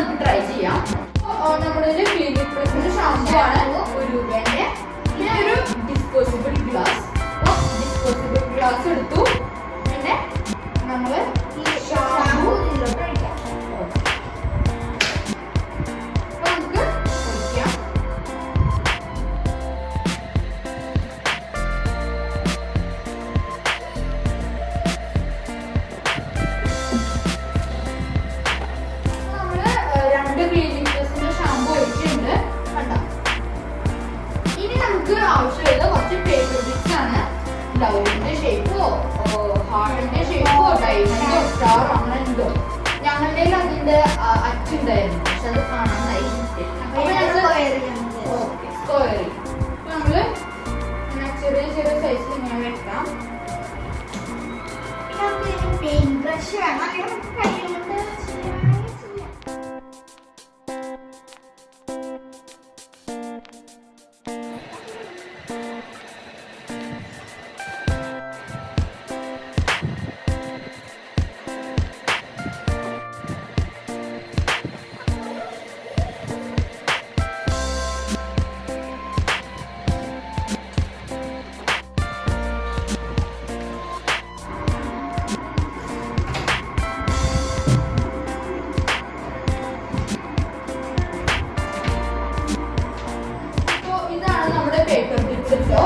നമുക്ക് ട്രൈ ചെയ്യാം. നമ്മുടെ ക്ലിനിക് പ്ലസിന്റെ ഷാമ്പു ആണ് രൂപേന്റെ. ഇതൊരു ഡിസ്പോസിബിൾ ഗ്ലാസ്. ഡിസ്പോസിബിൾ ഗ്ലാസ് എടുത്തു. പിന്നെ നമ്മള് ഈ ഷാമ്പു ആവശ്യമുള്ള കുറച്ച് പേപ്പർ ബിറ്റ്സ് ആണ്. ലവിന്റെ ഷേപ്പോ ഹാർട്ടിന്റെ ഷേപ്പോ ഡയമണ്ടോ സ്റ്റാർ അങ്ങനെ എന്തോ ഞങ്ങളുടെ അതിന്റെ അച്ചുണ്ടായിരുന്നു. പക്ഷെ അത് കാണാനായി സ്ക്വയറി നമ്മള് ചെറിയ ചെറിയ സൈസിൽ ഇങ്ങനെ വെക്കാം. പെയിന്റ് ബ്രഷ് വേണം. പേപ്പർ ബിറ്റ്സ് ഇട്ടോ.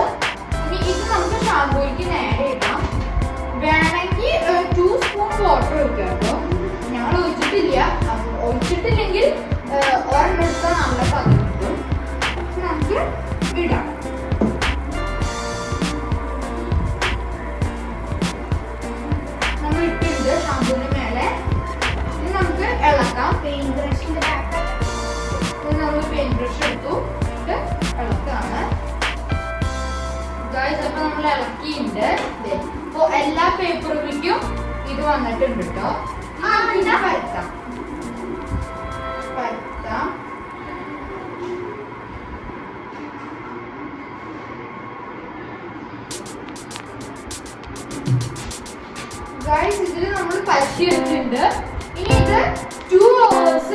ഇനി ഇത് നമുക്ക് ഷാമ്പൂയിലേക്ക് നേരെ ഇടാം. വേണമെങ്കിൽ 2 സ്പൂൺ വാട്ടർ ഒഴിക്കാം കേട്ടോ. ഞങ്ങൾ ഒഴിച്ചിട്ടില്ല. ഒഴിച്ചിട്ടില്ലെങ്കിൽ ഒരെണ്ണം എടുത്താൽ നല്ല പതി കിട്ടും. നമുക്ക് ഇടാം. നമ്മൾ ഇട്ടിട്ടുണ്ട് ഷാമ്പൂവിന് മേലെ. ഇനി നമുക്ക് ഇളക്കാം. പെയിന്റ് ബ്രഷിന്റെ നമ്മൾ പെയിന്റ് ബ്രഷ് എടുത്തു. ഇളക്കാണ്. അപ്പൊ നമ്മൾ ഇളക്കിയിട്ടുണ്ട്. ഇപ്പൊ എല്ലാ പേപ്പറുകളിലേക്കും ഇത് വന്നിട്ടുണ്ട് കേട്ടോ. പരത്താം പരത്താം. ഗൈസ് ഇതിൽ നമ്മൾ പരത്തി വെച്ചിട്ടുണ്ട്. ഇനി ഇത് 2 hours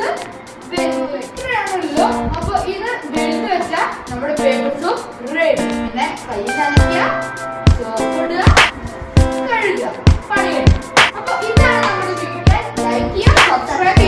ഇത്രയാണല്ലോ. അപ്പൊ ഇത് വെളുത്ത് വെച്ചാൽ നമ്മുടെ പേപ്പർസും റെഡി. പിന്നെ കൈ നനയ്ക്കുക, സോപ്പ് ഇടുക, കഴുകുക, പണി കഴിഞ്ഞു. അപ്പൊ ഇതാണ് നമ്മുടെ വീഡിയോ. ലൈക്ക് ചെയ്യുക, സബ്സ്ക്രൈബ്